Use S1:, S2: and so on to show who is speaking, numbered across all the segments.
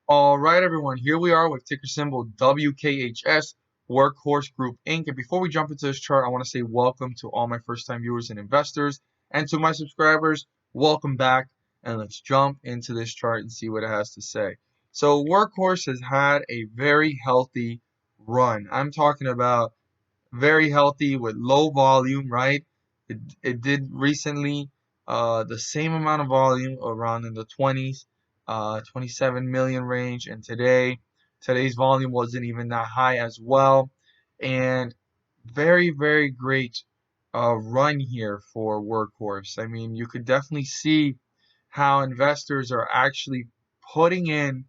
S1: All right, everyone, here we are with ticker symbol WKHS, Workhorse Group Inc. And before we jump into this chart, I want to say welcome to all my first-time viewers and investors. And to my subscribers, welcome back. And let's jump into this chart and see what it has to say. So Workhorse has had a very healthy run. I'm talking about very healthy with low volume, right? It did recently the same amount of volume around in the 20s, 27 million range, and today's volume wasn't even that high as well, and very great run here for Workhorse. I mean, you could definitely see how investors are actually putting in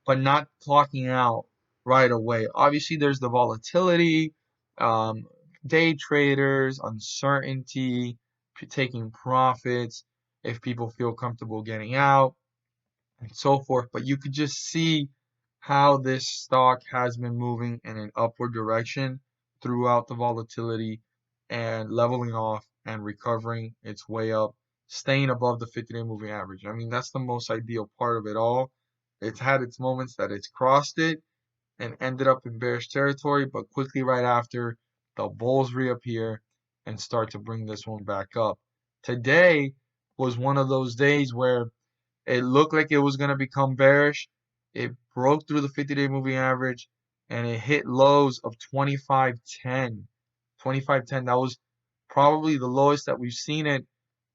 S1: but not clocking out right away. Obviously, there's the volatility, um, day traders, uncertainty, taking profits if people feel comfortable getting out, and so forth. But you could just see how this stock has been moving in an upward direction throughout the volatility and leveling off and recovering its way up, staying above the 50-day moving average. I mean, that's the most ideal part of it all. It's had its moments that it's crossed it and ended up in bearish territory, but quickly right after, the bulls reappear and start to bring this one back up. Today was one of those days where it looked like it was going to become bearish. It broke through the 50-day moving average and it hit lows of 25.10. 25.10, that was probably the lowest that we've seen it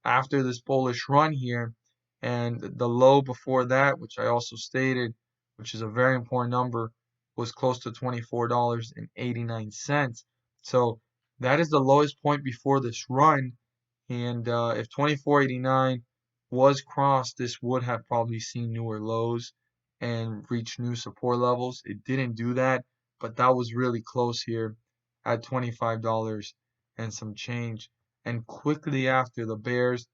S1: after this bullish run here. And the low before that, which I also stated, which is a very important number, was close to $24.89. So that is the lowest point before this run. And if 24.89 was crossed, this would have probably seen newer lows and reached new support levels. It didn't do that, but that was really close here at $25 and some change. And quickly after, the bears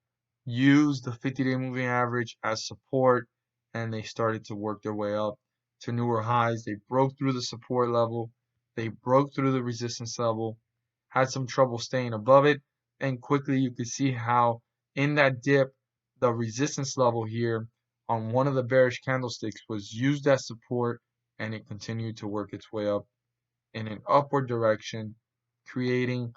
S1: used the 50-day moving average as support and they started to work their way up to newer highs. They broke through the support level, they broke through the resistance level, had some trouble staying above it, and quickly you could see how in that dip, the resistance level here on one of the bearish candlesticks was used as support and it continued to work its way up in an upward direction, creating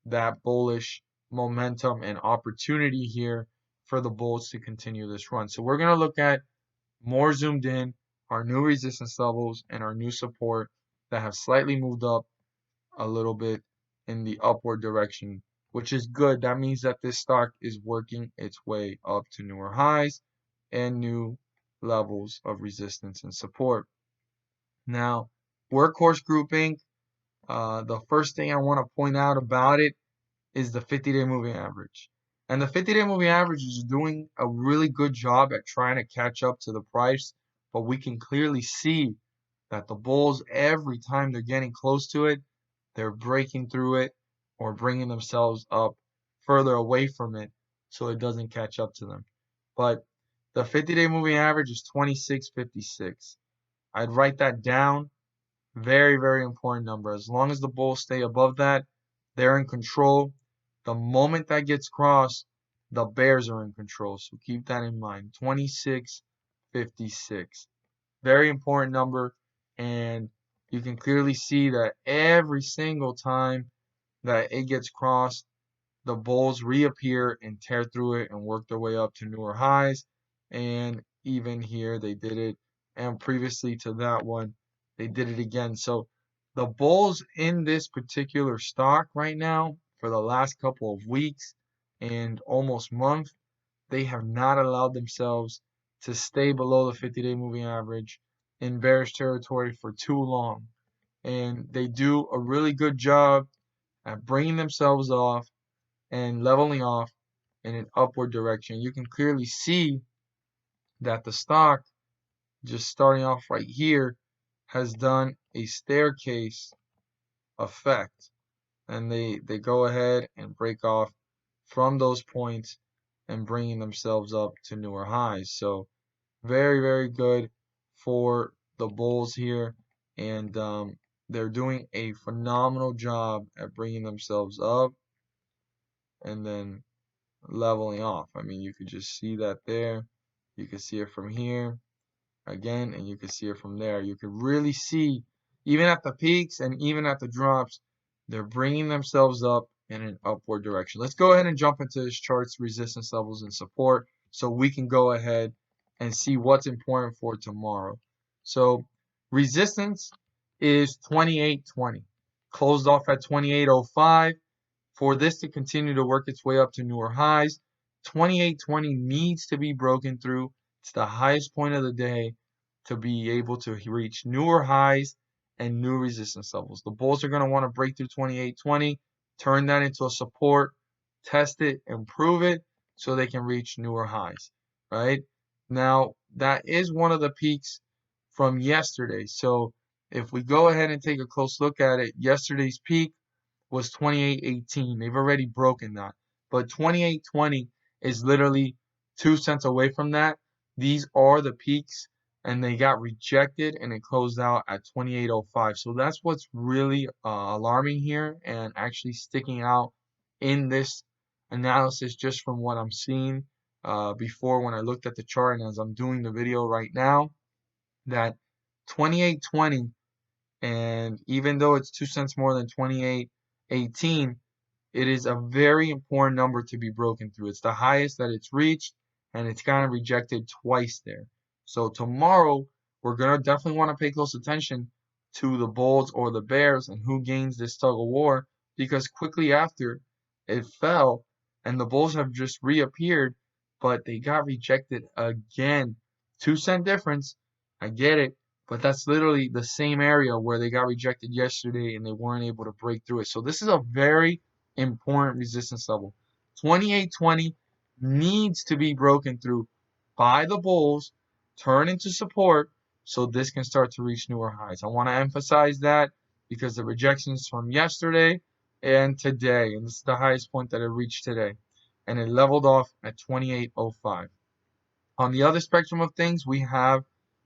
S1: that bullish momentum and opportunity here for the bulls to continue this run. So we're going to look at more zoomed in our new resistance levels and our new support that have slightly moved up a little bit in the upward direction, which is good. That means that this stock is working its way up to newer highs and new levels of resistance and support. Now, Workhorse Group Inc., the first thing I want to point out about it is the 50-day moving average. And the 50-day moving average is doing a really good job at trying to catch up to the price, but we can clearly see that the bulls, every time they're getting close to it, they're breaking through it or bringing themselves up further away from it so it doesn't catch up to them. But the 50-day moving average is 26.56. I'd write that down. Very important number. As long as the bulls stay above that, they're in control. The moment that gets crossed, the bears are in control. So keep that in mind. 26.56. Very important number. And you can clearly see that every single time that it gets crossed, the bulls reappear and tear through it and work their way up to newer highs. And even here, they did it. And previously to that one, they did it again. So the bulls in this particular stock right now, for the last couple of weeks and almost month, they have not allowed themselves to stay below the 50-day moving average in bearish territory for too long. And they do a really good job at bringing themselves off and leveling off in an upward direction. You can clearly see that the stock, just starting off right here, has done a staircase effect. And they go ahead and break off from those points and bringing themselves up to newer highs. So very good for the bulls here. And they're doing a phenomenal job at bringing themselves up and then leveling off. I mean, you could just see that there. You can see it from here. again, and you can see it from there. You can really see, even at the peaks and even at the drops, they're bringing themselves up in an upward direction. Let's go ahead and jump into this chart's resistance levels and support so we can go ahead and see what's important for tomorrow. So resistance is 28.20. Closed off at 28.05. For this to continue to work its way up to newer highs, 28.20 needs to be broken through. It's the highest point of the day to be able to reach newer highs and new resistance levels. The bulls are going to want to break through 28.20, turn that into a support, test it, improve it so they can reach newer highs, right? Now, that is one of the peaks from yesterday. So if we go ahead and take a close look at it, yesterday's peak was 28.18. They've already broken that. But 28.20 is literally 2 cents away from that. These are the peaks, and they got rejected, and it closed out at 28.05. So that's what's really alarming here and actually sticking out in this analysis just from what I'm seeing before when I looked at the chart and as I'm doing the video right now, that 28.20, and even though it's 2 cents more than 28.18, it is a very important number to be broken through. It's the highest that it's reached, and it's kind of rejected twice there. So tomorrow, we're going to definitely want to pay close attention to the bulls or the bears and who gains this tug of war, because quickly after, it fell, and the bulls have just reappeared, but they got rejected again. 2 cent difference. I get it. But that's literally the same area where they got rejected yesterday and they weren't able to break through it. So this is a very important resistance level. 28.20 needs to be broken through by the bulls, turn into support, so this can start to reach newer highs. I want to emphasize that because the rejections from yesterday and today, and this is the highest point that it reached today, and it leveled off at 28.05. On the other spectrum of things, we have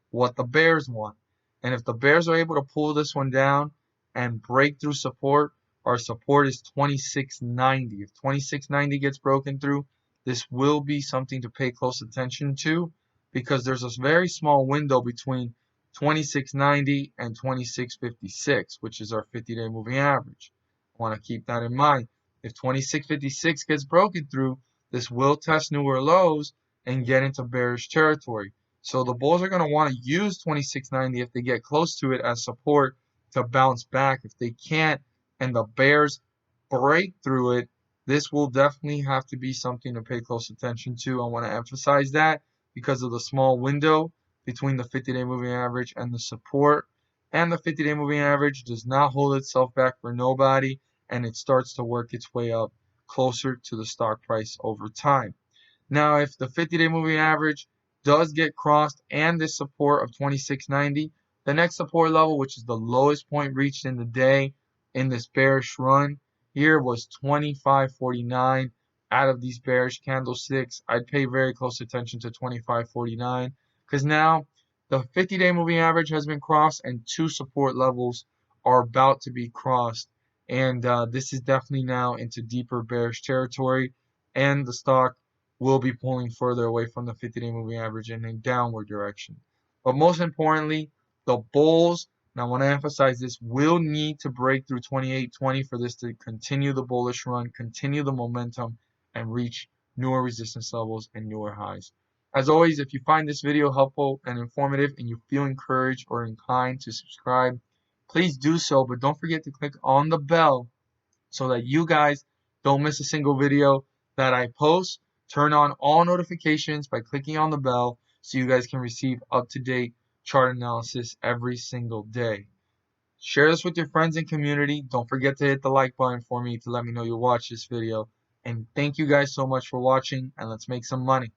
S1: what the bears want. And if the bears are able to pull this one down and break through support, our support is 26.90. If 26.90 gets broken through, this will be something to pay close attention to because there's a very small window between 26.90 and 26.56, which is our 50-day moving average. I want to keep that in mind. If 26.56 gets broken through, this will test newer lows and get into bearish territory. So the bulls are going to want to use 26.90 if they get close to it as support to bounce back. If they can't and the bears break through it, this will definitely have to be something to pay close attention to. I want to emphasize that because of the small window between the 50-day moving average and the support. And the 50-day moving average does not hold itself back for nobody, and it starts to work its way up closer to the stock price over time. Now, if the 50-day moving average does get crossed and this support of 26.90, the next support level, which is the lowest point reached in the day in this bearish run here, was 25.49. Out of these bearish candlesticks, I'd pay very close attention to 25.49 because now the 50-day moving average has been crossed and two support levels are about to be crossed. And this is definitely now into deeper bearish territory, and the stock will be pulling further away from the 50-day moving average in a downward direction. But most importantly, the bulls, and I want to emphasize this, will need to break through 28.20 for this to continue the bullish run, continue the momentum, and reach newer resistance levels and newer highs. As always, if you find this video helpful and informative and you feel encouraged or inclined to subscribe, please do so, but don't forget to click on the bell so that you guys don't miss a single video that I post. Turn on all notifications by clicking on the bell so you guys can receive up-to-date chart analysis every single day. Share this with your friends and community. Don't forget to hit the like button for me to let me know you watched this video. And thank you guys so much for watching, and let's make some money.